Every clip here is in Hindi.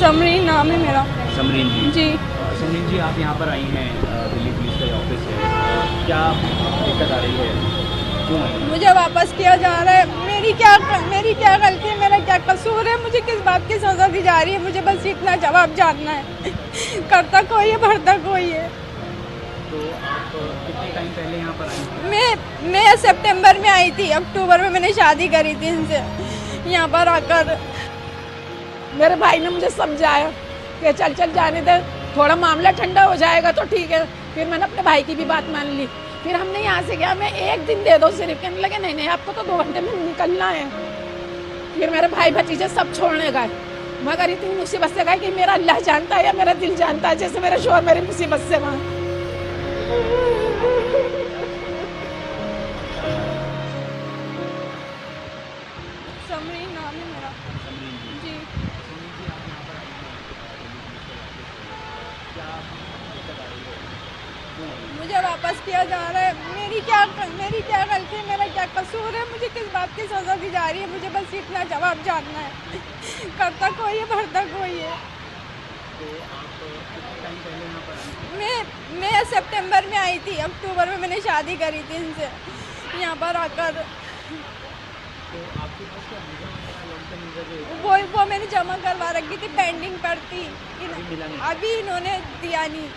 समरीन नाम है मेरा। समरीन जी। जी समरीन जी, आप यहाँ पर आई हैं, दिल्ली पुलिस का ऑफिस है, क्या दिक्कत आ रही है, क्यों आई हैं? मुझे वापस किया जा रहा है। मेरी क्या गलती है, मेरा क्या कसूर है, मुझे किस बात की सजा दी जा रही है, मुझे बस इतना जवाब जानना है। करता कोई है, भरता कोई है। तो आप कितने टाइम पहले यहाँ पर आई हैं? मैं सितंबर में आई थी, अक्टूबर में मैंने शादी करी थी इनसे। यहाँ पर आकर मेरे भाई ने मुझे समझाया कि चल जाने दे, थोड़ा मामला ठंडा हो जाएगा तो ठीक है। फिर मैंने अपने भाई की भी बात मान ली। फिर हमने यहाँ से गया, मैं 1 दिन दे दो सिर्फ, कहने लगे नहीं आपको तो 2 घंटे में निकलना है। फिर मेरे भाई भतीजे सब छोड़ने गए, मगर इतनी मुसीबत से गए कि मेरा अल्लाह जानता है या मेरा दिल जानता है, जैसे मेरे शोहर मेरी मुसीबत से वहाँ। समरीन नाम है मेरा। जी मुझे वापस किया जा रहा है। मेरी क्या गलती है, मेरा क्या कसूर है, मुझे किस बात की सजा दी जा रही है, मुझे बस इतना जवाब जानना है। करता कोई है, भरता कोई है। तो आप कितने टाइम पहले यहाँ पर आई हैं? मैं सितंबर में आई थी, अक्टूबर में मैंने शादी करी थी इनसे। यहाँ पर आकर तो आपके पास क्या वीज़ा वगैरह, लॉन्ग टर्म वीज़ा जो है, वो मैंने जमा करवा रखी थी, पेंडिंग पर थी। मिला नहीं? अभी इन्होंने दिया नहीं।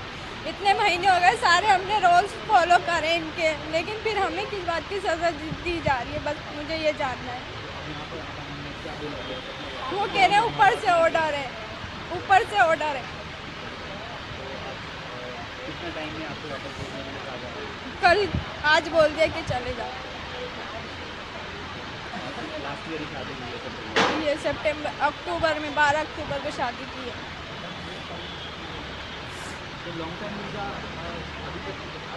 इतने महीने हो गए, सारे हमने रूल्स फॉलो करे इनके, लेकिन फिर हमें किस बात की सजा दी जा रही है, बस मुझे ये जानना है। वो कह रहे हैं ऊपर से ऑर्डर है, ऊपर से ऑर्डर है। कितने टाइम में आपको वापस भेजने के लिए कहा जा रहा है? कल आज बोल दिया कि चले जाओ। लास्ट ईयर ही शादी हुई है सब। ये अक्टूबर में 12 अक्टूबर को शादी की है। तो लॉन्ग टर्म वीज़ा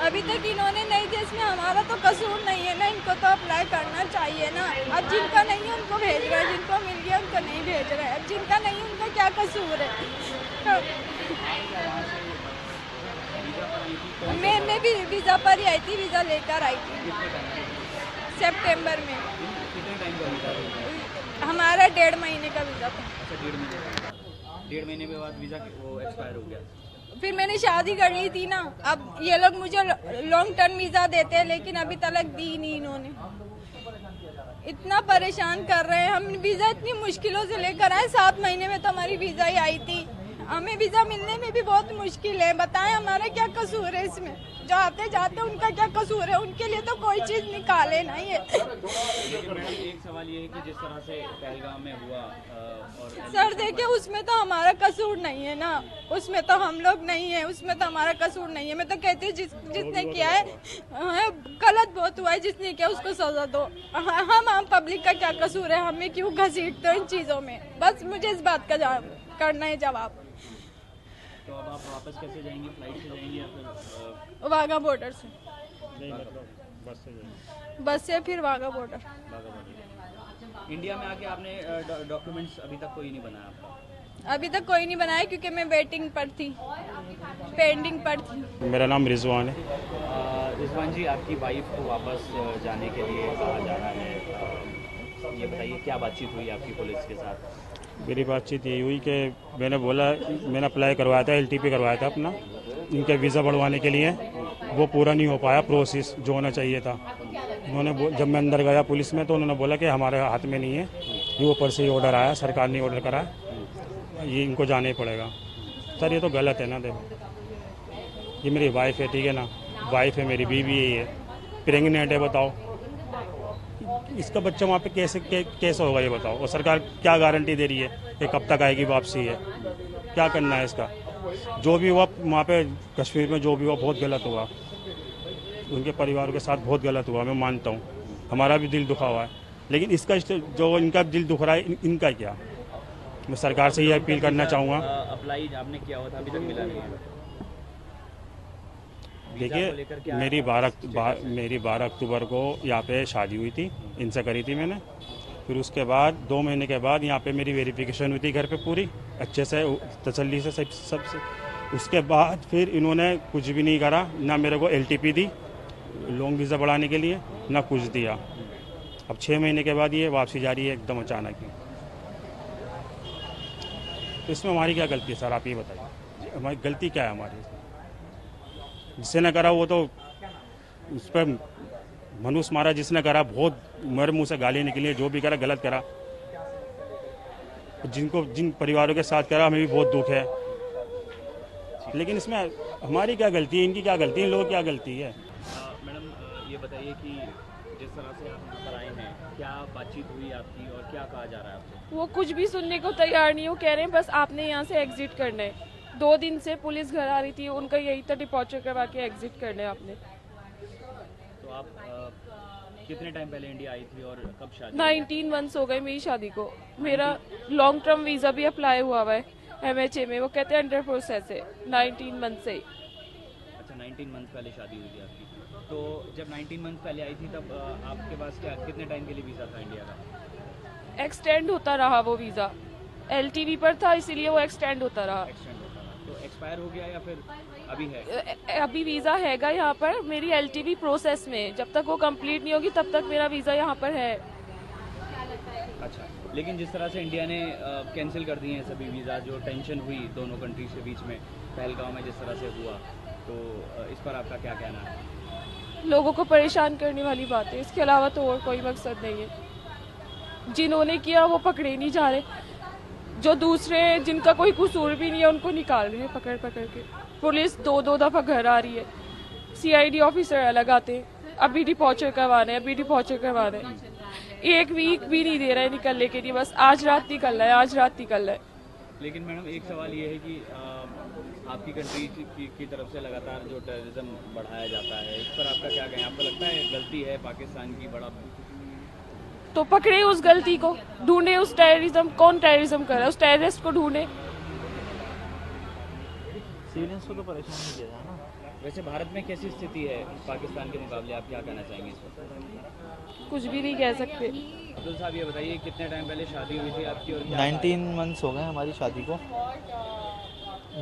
अभी तक इन्होंने नहीं दिया, इसमें हमारा तो कसूर नहीं है ना, इनको तो अप्लाई करना चाहिए ना। अब जिनका नहीं है उनको भेज रहा है, जिनको मिल गया उनको नहीं भेज रहा है। अब जिनका नहीं है उनका क्या कसूर है। मैं भी वीज़ा पर ही आई थी, वीज़ा लेकर आई थी सितंबर में। कितने टाइम का वीज़ा है? हमारा 1.5 महीने का वीज़ा था। अच्छा, 1.5 महीने के बाद वीज़ा वो एक्सपायर हो गया। फिर मैंने शादी कर ली थी ना। अब ये लोग मुझे लॉन्ग टर्म वीज़ा देते हैं, लेकिन अभी तक दी नहीं इन्होंने। इतना परेशान कर रहे हैं। हम वीज़ा इतनी मुश्किलों से लेकर आए, 7 महीने में तो हमारी वीज़ा ही आई थी। हमें वीज़ा मिलने में भी बहुत मुश्किल है। बताएं हमारा क्या कसूर है इसमें? जो आते जाते उनका क्या कसूर है? उनके लिए तो कोई चीज़ निकाले ना ये। एक सवाल ये है कि जिस तरह से पहलगाम में हुआ और सर देखिए, उसमें तो हमारा कसूर नहीं है ना, उसमें तो हम लोग नहीं है, उसमें तो हमारा कसूर नहीं है। मैं तो कहती हूँ जिसने किया है गलत बहुत हुआ है, जिसने किया उसको सजा दो। हम आम पब्लिक का क्या कसूर है? हमें क्यों घसीटते हो इन चीज़ों में? बस मुझे इस बात का करना है जवाब। तो अब आप वापस कैसे जाएंगी? फ्लाइट से जाएंगी या फिर वाघा बॉर्डर से? बस बस से फिर वाघा बॉर्डर। इंडिया में आके आपने डॉक्यूमेंट्स अभी तक कोई नहीं बनाया आपका? अभी तक कोई नहीं बनाया, क्योंकि मैं वेटिंग पर थी, पेंडिंग पर थी। मेरा नाम रिजवान है। रिजवान जी, आपकी वाइफ को वापस जाने के लिए कहा जा रहा है, ये बताइए क्या बातचीत हुई आपकी पुलिस के साथ? मेरी बातचीत यही हुई कि मैंने अप्लाई करवाया था, LTP करवाया था अपना, इनके वीज़ा बढ़वाने के लिए। वो पूरा नहीं हो पाया प्रोसेस जो होना चाहिए था। जब मैं अंदर गया पुलिस में तो उन्होंने बोला कि हमारे हाथ में नहीं है, ये ऊपर से ही ऑर्डर आया, सरकार ने ऑर्डर करा, ये इनको जाना ही पड़ेगा। सर ये तो गलत है ना। देखो ये मेरी वाइफ है, ठीक है ना, वाइफ है, मेरी बीवी यही है, प्रेगनेंट है। बताओ इसका बच्चा वहाँ पे कैसे होगा ये बताओ? और सरकार क्या गारंटी दे रही है कि कब तक आएगी वापसी है? क्या करना है इसका? जो भी हुआ वहाँ पे कश्मीर में, जो भी हुआ बहुत गलत हुआ, उनके परिवार के साथ बहुत गलत हुआ, मैं मानता हूँ, हमारा भी दिल दुखा हुआ है। लेकिन इसका जो इनका दिल दुख रहा है, इनका क्या? मैं सरकार से ये अपील करना चाहूँगा। अप्लाई आपने किया हुआ था, अभी तक मिला नहीं है? देखिए मेरी 12 अक्टूबर को यहाँ पे शादी हुई थी, इनसे करी थी मैंने। फिर उसके बाद 2 महीने के बाद यहाँ पे मेरी वेरिफिकेशन हुई थी घर पे पूरी अच्छे से, तसल्ली से सब से। उसके बाद फिर इन्होंने कुछ भी नहीं करा, ना मेरे को LTP दी लॉन्ग वीज़ा बढ़ाने के लिए, ना कुछ दिया। अब 6 महीने के बाद ये वापसी जा रही है एकदम अचानक ही। तो इसमें हमारी क्या गलती है सर, आप ये बताइए, हमारी गलती क्या है हमारी इसमें? जिसने न करा वो तो उस पर मनुष्य मारा, जिसने करा बहुत मेरे मुंह से गाली निकली, जो भी करा गलत करा, जिन परिवारों के साथ करा हमें भी बहुत दुख है, लेकिन इसमें हमारी क्या गलती है, इनकी क्या गलती है, इन लोगों की क्या गलती है? मैडम ये बताइए कि जिस तरह से आप यहाँ पर आए हैं, क्या बातचीत हुई आपकी और क्या कहा जा रहा है आपसे? वो कुछ भी सुनने को तैयार नहीं, वो कह रहे हैं बस आपने यहाँ से एग्जिट करना है। 2 दिन से पुलिस घर आ रही थी, उनका यही था डिपॉर्चर करवा के एग्जिट करना है आपने। तो आप कितने टाइम पहले इंडिया आई थी और कब शादी? 19 मंथ्स हो गए मेरी शादी को। मेरा लॉन्ग टर्म वीज़ा भी अप्लाई हुआ है MHA में, वो कहते हैं अंडर प्रोसेस है 19 मंथ से ही। अच्छा, 19 मंथ पहले शादी हुई थी आपकी। तो जब 19 मंथ पहले आई थी तब आपके पास क्या कितने टाइम के लिए वीज़ा था इंडिया का? एक्सटेंड होता रहा वो वीज़ा, LTV पर था इसीलिए वो एक्सटेंड होता रहा। एक्सटेंड होता रहा, तो एक्सपायर हो गया या फिर अभी है? अभी वीज़ा हैगा यहाँ पर, मेरी LTV प्रोसेस में, जब तक वो कंप्लीट नहीं होगी तब तक मेरा वीज़ा यहाँ पर है। अच्छा, लेकिन जिस तरह से इंडिया ने कैंसिल कर दिए हैं सभी वीज़ा, जो टेंशन हुई दोनों कंट्रीज के बीच में पहलगांव में जिस तरह से हुआ, तो इस पर आपका क्या कहना है? लोगों को परेशान करने वाली बात है, इसके अलावा तो और कोई मकसद नहीं है। जिन्होंने किया वो पकड़े नहीं जा रहे, जो दूसरे जिनका कोई कसूर भी नहीं है उनको निकाल रहे हैं पकड़ पकड़ के। पुलिस 2-2 दफ़ा घर आ रही है, CID ऑफिसर अलग आते हैं, अभी डिपॉर्चर करवाना है, अभी डिपॉर्चर करवाना है। 1 वीक भी नहीं दे रहा है निकलने के लिए, बस आज रात निकलना है, आज रात निकलना है। लेकिन मैडम एक सवाल ये है कि आपकी कंट्री की तरफ से लगातार जो टेररिज्म बढ़ाया जाता है, इस पर आपका क्या कहें? आपको लगता है गलती है पाकिस्तान की? बड़ा तो पकड़े उस गलती को, ढूंढे उस टेररिज्म, कौन टेररिज्म कर रहा है, उस टेररिस्ट को ढूंढे। सिविलियंस को तो परेशान नहीं किया जाए ना। वैसे भारत में कैसी स्थिति है पाकिस्तान के मुकाबले, आप क्या कहना चाहेंगे इस पर? कुछ भी नहीं कह सकते। अब्दुल साहब ये बताइए कितने टाइम पहले शादी हुई थी आपकी और क्या 19 मंथ्स हो गए हमारी शादी को,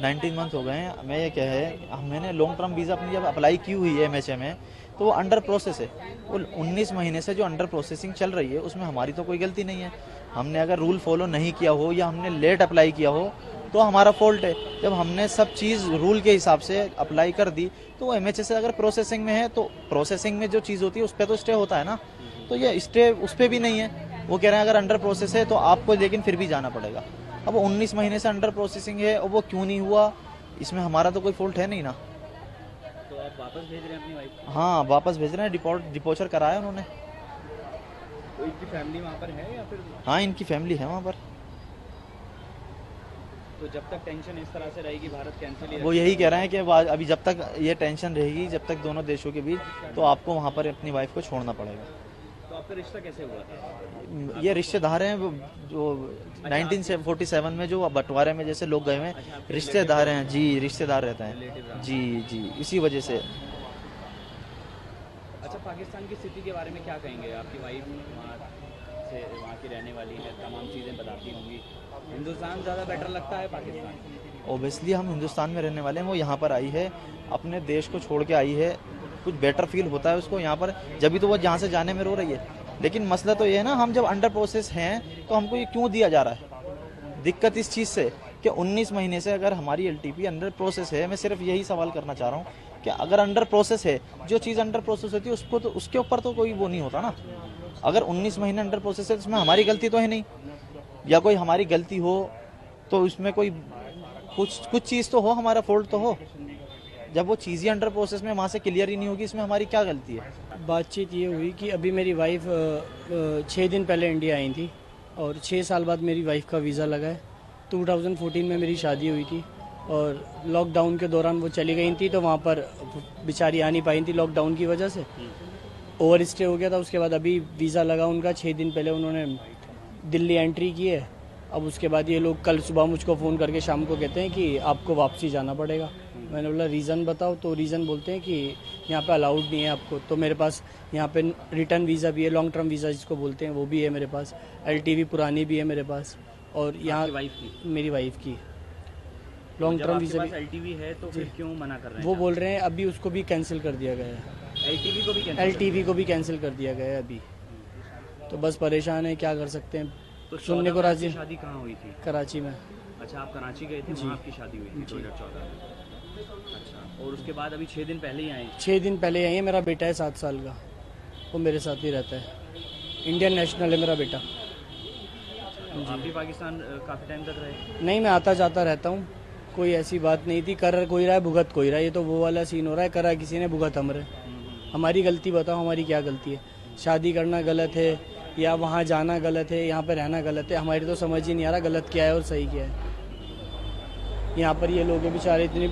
19 मंथ्स हो गए हैं। मैं ये क्या है, मैंने लॉन्ग टर्म वीज़ा अपनी जब अप्लाई की हुई है MHA में, तो वो अंडर प्रोसेस है। वो 19 महीने से जो अंडर प्रोसेसिंग चल रही है उसमें हमारी तो कोई गलती नहीं है। हमने अगर रूल फॉलो नहीं किया हो या हमने लेट अप्लाई किया हो तो हमारा फॉल्ट है। जब हमने सब चीज़ रूल के हिसाब से अप्लाई कर दी तो वो MHA से अगर प्रोसेसिंग में है तो प्रोसेसिंग में जो चीज़ होती है उस पर तो स्टे होता है ना, तो ये स्टे उस पर भी नहीं है। वो कह रहे हैं अगर अंडर प्रोसेस है तो आपको लेकिन फिर भी जाना पड़ेगा। अब 19 महीने से अंडर प्रोसेसिंग है और वो क्यों नहीं हुआ, इसमें हमारा तो कोई फॉल्ट है नहीं ना। तो आप वापस भेज रहे हैं अपनी वाइफ? हाँ, वापस भेज रहे हैं, डिपोचर कराया उन्होंने। तो इनकी फैमिली वहाँ पर है या फिर? हाँ, इनकी फैमिली है वहाँ पर। तो जब तक टेंशन इस तरह से रहेगी भारत कैंसिल ही वो यही कह रहे हैं कि अभी जब तक ये टेंशन रहेगी, जब तक दोनों देशों के बीच, तो आपको वहाँ पर अपनी वाइफ को छोड़ना पड़ेगा। तो आपका रिश्ता कैसे हुआ था? ये रिश्तेदार हैं जो 1947 में जो बंटवारे में जैसे लोग गए हुए हैं, रिश्तेदार हैं जी, रिश्तेदार रहते हैं जी जी, इसी वजह से। अच्छा, पाकिस्तान की स्थिति के बारे में क्या कहेंगे? आपकी वाइफ वहाँ की रहने वाली है, तमाम चीज़ें बताती होंगी। हिंदुस्तान ज़्यादा बेटर लगता है पाकिस्तान? ओबियसली हम हिंदुस्तान में रहने वाले हैं, वो यहाँ पर आई है, अपने देश को छोड़ के आई है, कुछ बेटर फील होता है उसको यहाँ पर, जब भी तो वो जहाँ से जाने में रो रही है। लेकिन मसला तो ये है ना, हम जब अंडर प्रोसेस हैं तो हमको ये क्यों दिया जा रहा है? दिक्कत इस चीज़ से कि 19 महीने से अगर हमारी LTP अंडर प्रोसेस है, मैं सिर्फ यही सवाल करना चाह रहा हूँ कि अगर अंडर प्रोसेस है, जो चीज़ अंडर प्रोसेस होती है उसको तो उसके ऊपर तो कोई वो नहीं होता ना। अगर 19 महीने अंडर प्रोसेस है तो इसमें हमारी गलती तो है नहीं, या कोई हमारी गलती हो तो इसमें कोई कुछ चीज़ तो हो, हमारा फॉल्ट तो हो। जब वो चीज़ ही अंडर प्रोसेस में वहाँ से क्लियर ही नहीं होगी, इसमें हमारी क्या गलती है? बातचीत ये हुई कि अभी मेरी वाइफ 6 दिन पहले इंडिया आई थी और 6 साल बाद मेरी वाइफ का वीज़ा लगा है। 2014 में मेरी शादी हुई थी और लॉकडाउन के दौरान वो चली गई थी, तो वहाँ पर बेचारी आ नहीं पाई थी लॉकडाउन की वजह से, ओवर स्टे हो गया था। उसके बाद अभी वीज़ा लगा उनका, 6 दिन पहले उन्होंने दिल्ली एंट्री की है। अब उसके बाद ये लोग कल सुबह मुझको फ़ोन करके शाम को कहते हैं कि आपको वापसी जाना पड़ेगा। मैंने बोला रीज़न बताओ, तो रीज़न बोलते हैं कि यहाँ पे अलाउड नहीं है आपको। तो मेरे पास यहाँ पे रिटर्न वीज़ा भी है, लॉन्ग टर्म वीज़ा जिसको बोलते हैं वो भी है मेरे पास, LTV पुरानी भी है मेरे पास, और यहाँ मेरी वाइफ की लॉन्ग टर्म वीज़ा भी। LTV है तो फिर क्यों मना कर रहे हैं? वो बोल रहे हैं अभी उसको भी कैंसिल कर दिया गया है, LTV को भी कैंसिल कर दिया गया है अभी। तो बस परेशान है, क्या कर सकते हैं। तो सुनने को राजी। शादी कहाँ हुई थी? कराची में। अच्छा, आप कराची गए थे, वहाँ आपकी शादी हुई थी 2014 में। अच्छा, और उसके बाद अभी 6 दिन पहले ही आए? 6 दिन पहले आई है। मेरा बेटा है 7 साल का, वो मेरे साथ ही रहता है। इंडियन नेशनल है मेरा बेटा। तो आप भी पाकिस्तान काफ़ी टाइम तक रहे? नहीं, मैं आता जाता रहता हूँ, कोई ऐसी बात नहीं थी। कर कोई रहा है, भुगत कोई रहा है। ये तो वो वाला सीन हो रहा है, करा किसी ने, भुगत हम रहे। हमारी गलती बताओ, हमारी क्या गलती है? शादी करना गलत है या वहाँ जाना गलत है, यहाँ पर रहना गलत है? हमारी तो समझ ही नहीं आ रहा गलत क्या है और सही क्या है। यहाँ पर ये लोग बेचारे इतने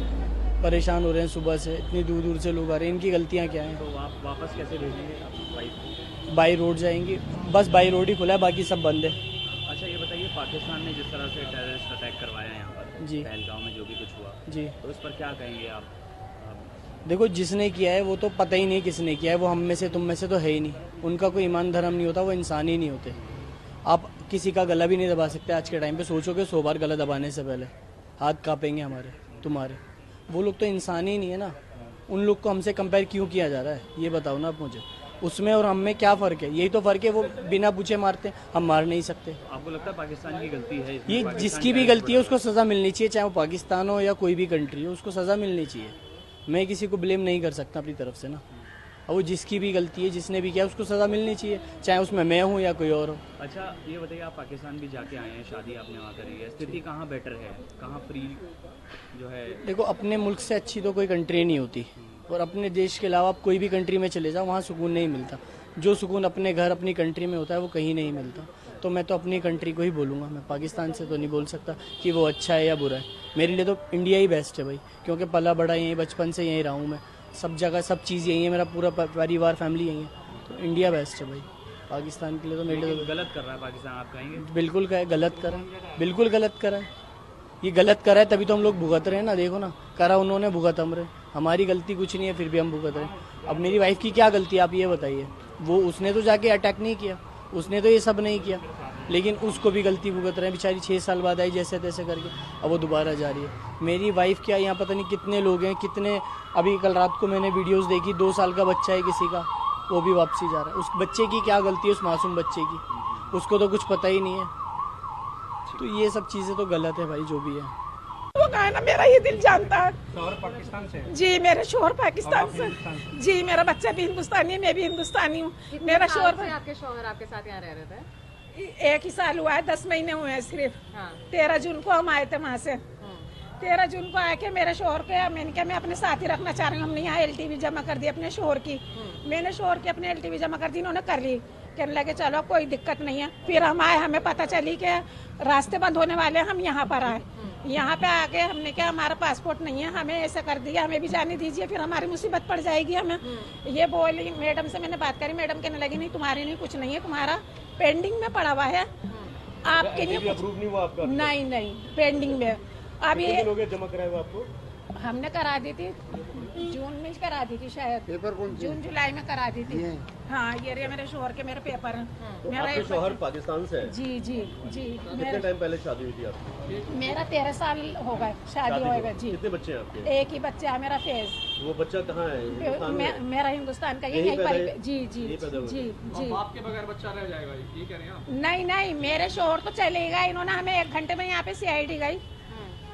परेशान हो रहे हैं, सुबह से इतनी दूर दूर से लोग आ रहे हैं, इनकी गलतियाँ क्या हैं? तो आप वापस कैसे भेजेंगे आप वाइफ को? बाई रोड जाएंगे, बस बाई रोड ही खुला है, बाकी सब बंद है। अच्छा, ये बताइए, पाकिस्तान ने जिस तरह से टेररिस्ट अटैक करवाया यहाँ पर जी। पहलगाम में जो भी कुछ हुआ, जी, तो इस पर क्या कहेंगे आप? देखो, जिसने किया है वो तो पता ही नहीं किसने किया है। वो हम में से तुम में से तो है ही नहीं। उनका कोई ईमान धर्म नहीं होता, वो इंसान ही नहीं होते। आप किसी का गला भी नहीं दबा सकते आज के टाइम पे। सोचोगे 100 बार गला दबाने से पहले हाथ कांपेंगे हमारे, तुम्हारे। वो लोग तो इंसान ही नहीं है ना। उन लोग को हमसे कंपेयर क्यों किया जा रहा है, ये बताओ ना आप मुझे। उसमें और हम में क्या फ़र्क है? यही तो फ़र्क है, वो बिना पूछे मारते, हम मार नहीं सकते। आपको लगता है पाकिस्तान की गलती है इसमें? ये पाकिस्तान जिसकी भी गलती है उसको सज़ा मिलनी चाहिए, चाहे वो पाकिस्तान हो या कोई भी कंट्री हो, उसको सज़ा मिलनी चाहिए। मैं किसी को ब्लेम नहीं कर सकता अपनी तरफ से ना। और वो जिसकी भी गलती है, जिसने भी किया, उसको सज़ा मिलनी चाहिए, चाहे उसमें मैं हूँ या कोई और हो। अच्छा, ये बताइए, आप पाकिस्तान भी जाके आए हैं, शादी आपने वहाँ करी है, स्थिति कहाँ बेटर है, कहाँ फ्री जो है? देखो, अपने मुल्क से अच्छी तो कोई कंट्री नहीं होती, और अपने देश के अलावा आप कोई भी कंट्री में चले जाओ, वहाँ सुकून नहीं मिलता। जो सुकून अपने घर, अपनी कंट्री में होता है, वो कहीं नहीं मिलता। तो मैं तो अपनी कंट्री को ही बोलूँगा, मैं पाकिस्तान से तो नहीं बोल सकता कि वो अच्छा है या बुरा है। मेरे लिए तो इंडिया ही बेस्ट है भाई, क्योंकि पला बड़ा यहीं, बचपन से यहीं रहा हूँ मैं। सब जगह सब चीज़ यहीं है, मेरा पूरा परिवार, फैमिली यहीं है। तो इंडिया बेस्ट है भाई। पाकिस्तान के लिए तो मेरे लिए तो गलत कर रहा है पाकिस्तान, आप कहेंगे? बिल्कुल गलत करा, बिल्कुल गलत करा है। ये गलत करा है, तभी तो हम लोग भुगत रहे हैं ना। देखो ना, करा उन्होंने, भुगत हम रहे। हमारी गलती कुछ नहीं है, फिर भी हम भुगत रहे हैं। अब मेरी वाइफ की क्या गलती है, आप ये बताइए? वो उसने तो जाके अटैक नहीं किया, उसने तो ये सब नहीं किया, लेकिन उसको भी गलती भुगत रहे हैं। बेचारी 6 साल बाद आई जैसे तैसे करके, अब वो दोबारा जा रही है। मेरी वाइफ क्या, यहाँ पता नहीं कितने लोग हैं, कितने। अभी कल रात को मैंने वीडियोस देखी, 2 साल का बच्चा है किसी का, वो भी वापसी जा रहा है। उस बच्चे की क्या गलती है, उस मासूम बच्चे की? उसको तो कुछ पता ही नहीं है। तो ये सब चीज़ें तो गलत है भाई, जो भी है। वो कहा ना, मेरा ये दिल जानता है। शोहर पाकिस्तान से? जी, मेरे शोहर पाकिस्तान से। जी, मेरा बच्चा भी हिंदुस्तानी है, मैं भी हिंदुस्तानी हूँ। मेरा शोहर, आपके शोहर आपके साथ यहाँ रह रहे थे? 1 ही साल हुआ है, 10 महीने हुए हैं सिर्फ। हाँ। 13 जून को हम आए थे वहाँ से। 13 जून को आके मेरे शोहर के, मैंने कहा मैं अपने साथ ही रखना चाह रही हूँ। हमने यहाँ LTV जमा कर दी अपने शोहर की। मैंने शोहर की अपने LTV जमा कर दी, इन्होंने कर ली। कहने लगे चलो कोई दिक्कत नहीं है। फिर हम आए, हमें पता चली कि रास्ते बंद होने वाले हैं, हम यहाँ पर आए। यहाँ पे आके हमने क्या, हमारा पासपोर्ट नहीं है, हमें ऐसा कर दिया, हमें भी जाने दीजिए, फिर हमारी मुसीबत पड़ जाएगी हमें। ये बोली, मैडम से मैंने बात करी, मैडम कहने लगी नहीं तुम्हारी नहीं, कुछ नहीं है, तुम्हारा पेंडिंग में पड़ा हुआ है, आपके लिए अप्रूव नहीं हुआ आपका? नहीं, पेंडिंग में। अब ये जमा कराया हुआ आपको? हमने करा दी थी, जून में करा दी थी शायद। पेपर कौन से? जून जुलाई में करा दी थी। हाँ, ये रहे मेरे शोहर के मेरे पेपर हैं। तो मेरा आपके एक शोहर पाकिस्तान से है? जी। कितने टाइम पहले शादी हुई थी आपकी? मेरा 13 साल हो गए शादी हो गए। जी, कितने बच्चे हैं आपके? एक ही बच्चा है मेरा, फैज। वो बच्चा कहाँ है? हिंदुस्तान में? मेरा हिंदुस्तान का यहीं यहीं पैदा पर। है? जी। आपके बगैर बच्चा रह जाएगा, ये कह रहे हैं आप? नहीं, मेरे शोहर तो चले गए, इन्होंने हमें 1 घंटे में यहाँ पे CID गई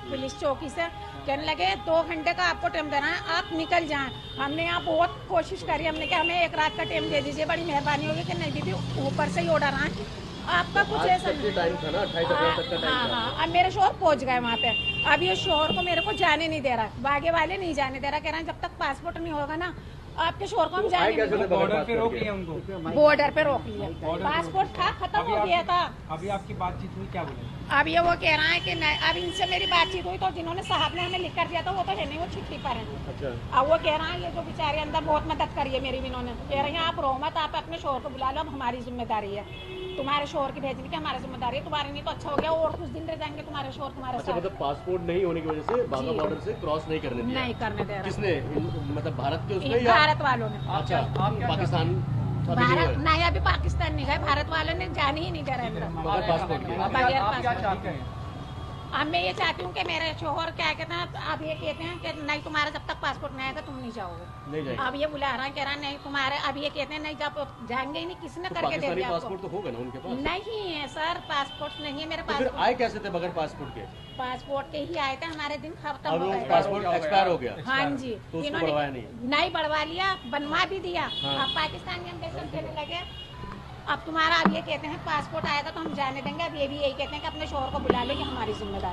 पुलिस चौकी से। कहने लगे 2 घंटे का आपको टाइम देना है, आप निकल जाएं। हमने यहाँ बहुत कोशिश करी, हमने कहा हमें 1 रात का टाइम दे दीजिए, बड़ी मेहरबानी होगी। कि नहीं दीदी, ऊपर से ही ऑर्डर आए, आपका कुछ ऐसा नहीं। टाइम था ना, 28 अप्रैल तक का टाइम था। हाँ, अब मेरे शोहर पहुँच गए वहाँ पे। अब ये शोहर को मेरे को जाने नहीं दे रहा, बागे वाले नहीं जाने दे रहा, कह रहे हैं जब तक पासपोर्ट नहीं होगा ना आपके शोहर को हम जाने नहीं देंगे। बॉर्डर पे रोक लिया उनको? बॉर्डर पे रोक लिया, पासपोर्ट था, खत्म हो गया था। अभी आपकी बातचीत हुई, क्या बोले? अब ये वो कह रहा है कि नहीं, अब इनसे मेरी बातचीत हुई तो जिन्होंने साहब ने हमें लिख कर दिया था वो तो है नहीं, वो छुट्टी पर है। अच्छा। अब वो कह रहा है ये जो बेचारे अंदर बहुत मदद करी है मेरी भी, इन्होंने कह रहे हैं आप रो मत, आप अपने शोहर को बुला लो, अब हमारी जिम्मेदारी है, तुम्हारे शोहर की भेजने की हमारी जिम्मेदारी है, तुम्हारे नहीं तो अच्छा हो गया, और कुछ दिन रह जाएंगे तुम्हारे शोहर तुम्हारे साथ। मतलब पासपोर्ट नहीं होने की वजह से बाघा बॉर्डर से क्रॉस नहीं करने दिया? नहीं करने दे रहा। किसने? मतलब भारत के उसने या भारत वालों ने? अच्छा, पाकिस्तान भारत नहीं, अभी पाकिस्तान नहीं गए, भारत वालों ने जाने ही नहीं दे रहे अंदर पासपोर्ट के? बगैर पासपोर्ट। अब मैं ये चाहती हूँ कि मेरे शोहर क्या कहते हैं, अब ये कहते हैं कि नहीं तुम्हारा जब तक पासपोर्ट नहीं आएगा तुम नहीं जाओगे। अब ये बुला रहा है, कह रहा नहीं तुम्हारे, अब ये कहते हैं नहीं जब जाएंगे ही नहीं, किसने करके दे दिया पासपोर्ट तो होगा ना उनके पास? नहीं है सर, पासपोर्ट नहीं है मेरे तो फिर पास। आए कैसे थे बगैर पासपोर्ट के? पासपोर्ट के ही आए थे, हमारे दिन खत्म अब हो वो गए। पासपोर्ट एक्सपायर हो गया? हाँ जी, तो उसको बढ़वाया नहीं? बढ़वा लिया, बनवा भी दिया। हाँ। अब पाकिस्तान के एम्बेसी कहने लगे अब तुम्हारा, अब ये कहते हैं पासपोर्ट आएगा तो हम जाने देंगे। अब ये भी यही कहते हैं कि अपने शोहर को बुला ले, कि हमारी जिम्मेदारी।